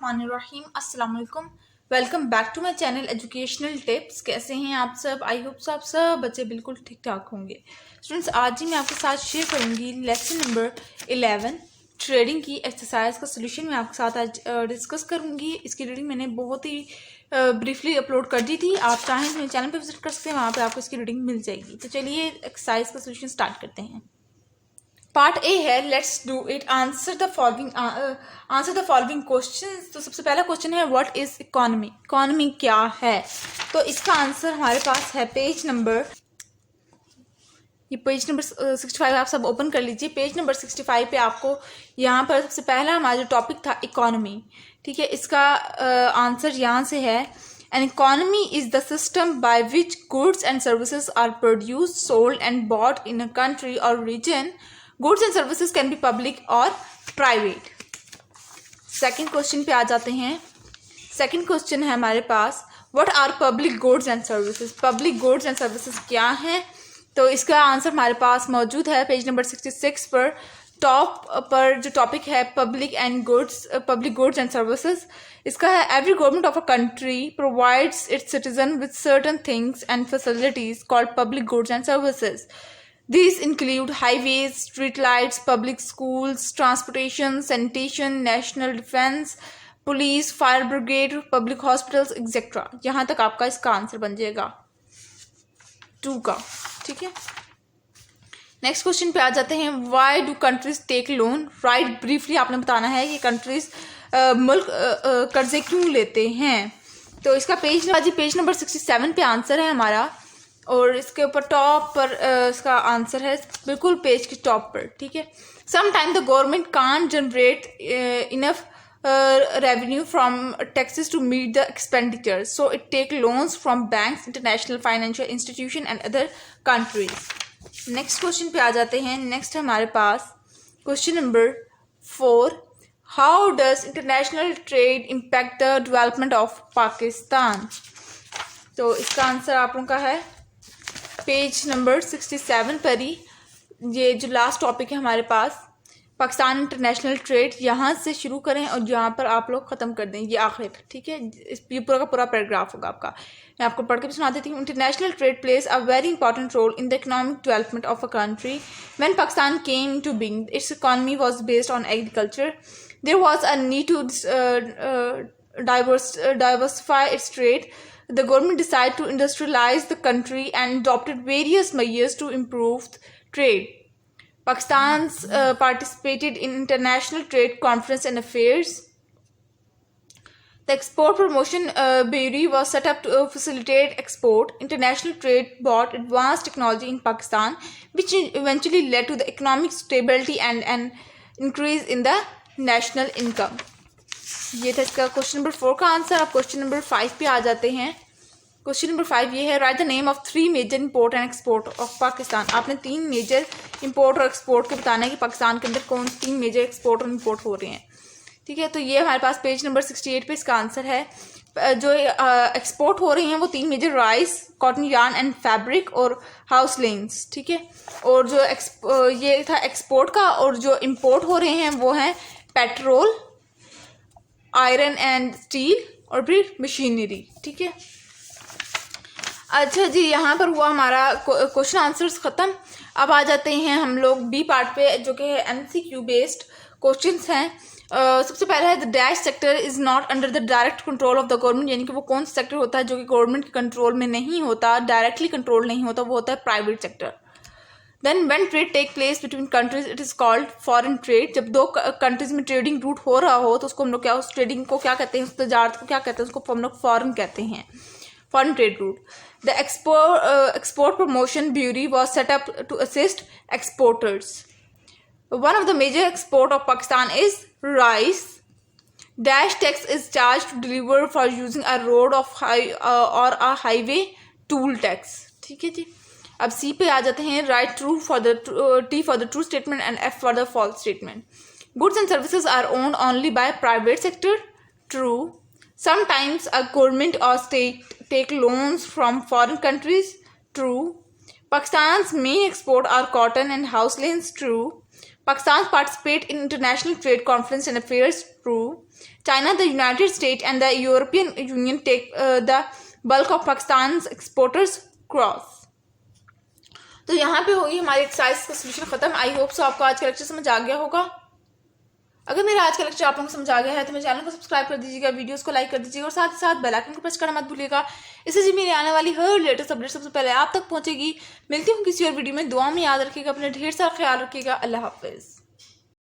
बिस्मिल्लाहिर्रहमानिर्रहीम। अस्सलाम वालेकुम। Welcome back to my channel educational tips. कैसे हैं आप सब? आई होप आप सब बच्चे बिल्कुल ठीक ठाक होंगे। स्टूडेंट्स, आज ही मैं आपके साथ शेयर करूंगी लेसन नंबर 11 ट्रेडिंग की एक्सरसाइज का सोल्यूशन मैं आपके साथ आज डिस्कस करूंगी। इसकी रीडिंग मैंने बहुत ही ब्रीफली अपलोड कर दी थी। आप चाहें तो मेरे चैनल पर विजिट कर सकते हैं, वहाँ पर आपको इसकी रीडिंग मिल जाएगी। तो चलिए एक्सरसाइज का सोल्यूशन स्टार्ट करते हैं। पार्ट ए है, let's do it. Answer the following question. तो सबसे पहला क्वेश्चन है, व्हाट इज इकोनॉमी? इकोनॉमी क्या है? तो इसका आंसर हमारे पास है पेज नंबर 65। आप सब ओपन कर लीजिए। पेज नंबर 65 पे आपको यहाँ पर सबसे पहला हमारा जो टॉपिक था इकोनॉमी, ठीक है, इसका आंसर यहाँ से है, an economy is the system by which goods and services are produced, sold and bought in a country और region. Goods and services can be public और प्राइवेट। सेकंड क्वेश्चन पे आ जाते हैं। सेकंड क्वेश्चन है हमारे पास, what are public goods and services? Public goods and services क्या हैं? तो इसका आंसर हमारे पास मौजूद है पेज नंबर 66 पर। टॉप पर जो टॉपिक है पब्लिक गुड्स एंड सर्विसेज, इसका है, every government of a country provides it's citizen with certain things and facilities called public goods and services. These include highways, street lights, public schools, transportation, sanitation, national defense, police, fire brigade, public hospitals, etc. यहाँ तक आपका इसका answer बन जाएगा 2 का, ठीक है। Next question पे आ जाते हैं, why do countries take loan? Right, briefly आपने बताना है कि कंट्रीज मुल्क कर्जे क्यों लेते हैं। तो इसका पेज नंबर 67 पे आंसर है हमारा, और इसके ऊपर टॉप पर इसका आंसर है बिल्कुल पेज के टॉप पर, ठीक है। Some time the government can't generate enough revenue from taxes to meet the expenditure, so it take loans from banks, international financial institution and other countries. Next question पे आ जाते हैं। नेक्स्ट हमारे पास question number 4, how does international trade impact the development of Pakistan? तो इसका answer आप लोगों का है पेज नंबर 67 पर ही। ये जो लास्ट टॉपिक है हमारे पास, पाकिस्तान इंटरनेशनल ट्रेड, यहाँ से शुरू करें और यहाँ पर आप लोग ख़त्म कर दें, ये आखिर, ठीक है। ये पूरा का पूरा पैराग्राफ होगा आपका। मैं आपको पढ़ के भी सुना देती हूँ। International trade plays a very important role in the economic development of a country. When Pakistan came to being, its economy was based on agriculture. There was a need to diversify its trade. The government decided to industrialize the country and adopted various measures to improve trade. Pakistan participated in international trade conference and affairs. The Export Promotion Bureau was set up to facilitate export. International trade brought advanced technology in Pakistan, which eventually led to the economic stability and an increase in the national income. ये था इसका question number 4 का answer. अब question number 5 पे आ जाते हैं। Question number 5 ये है, right the name of 3 major import and export of Pakistan. आपने 3 मेजर इंपोर्ट और एक्सपोर्ट के बताना है कि पाकिस्तान के अंदर कौन 3 मेजर एक्सपोर्ट और इंपोर्ट हो रहे हैं, ठीक है। तो ये हमारे पास पेज नंबर 68 पे इसका आंसर है। जो एक्सपोर्ट हो रही हैं वो 3 major, rice, cotton yarn and fabric और हाउस लेन्स, ठीक है। और जो ये था एक्सपोर्ट का, और जो इम्पोर्ट हो रहे हैं वो हैं पेट्रोल, आयरन एंड स्टील और फिर मशीनरी, ठीक है। अच्छा जी, यहाँ पर हुआ हमारा क्वेश्चन आंसर्स ख़त्म। अब आ जाते हैं हम लोग बी पार्ट पे, जो कि है MCQ बेस्ड क्वेश्चंस हैं। सबसे पहला है, the dash sector is not under the direct control of the government, यानी कि वो कौन सा सेक्टर होता है जो कि गवर्नमेंट के कंट्रोल में नहीं होता, डायरेक्टली कंट्रोल नहीं होता, वो होता है private sector. Then when trade take place between countries it is called foreign trade. जब 2 कंट्रीज में ट्रेडिंग रूट हो रहा हो तो उसको हम लोग क्या, उस ट्रेडिंग को क्या कहते हैं, उस तजारत को क्या कहते हैं, उसको हम लोग फॉरेन कहते हैं, foreign trade route. The export promotion bureau was set up to assist exporters. One of the major export of Pakistan is rice. Dash tax is charged to deliver for using a road of or a highway. Toll tax, ठीक है जी। अब सी पे आ जाते हैं, right true for the T for the true statement and F for the false statement. Goods and services are owned only by private sector. True. Sometimes a government or state take loans from foreign countries. True. Pakistan's main export are cotton and house lanes. True. Pakistan participate in international trade conference and affairs through China, the United States, and the European Union take the bulk of Pakistan's exporters cross. तो यहाँ पे होगी हमारी exercise का solution खत्म. I hope so आपको आज का लेक्चर समझ आ गया होगा. अगर मेरा आज का लेक्चर आप लोगों को समझ आ गया है तो मेरे चैनल को सब्सक्राइब कर दीजिएगा, वीडियोस को लाइक कर दीजिएगा और साथ ही साथ बेल आइकन को प्रेस करना मत भूलिएगा. इससे जी मेरी आने वाली हर लेटेस्ट अपडेट सबसे पहले आप तक पहुंचेगी. मिलती हूँ किसी और वीडियो में. दुआ में याद रखिएगा, अपने ढेर सारा ख्याल रखिएगा. अल्लाह हाफिज.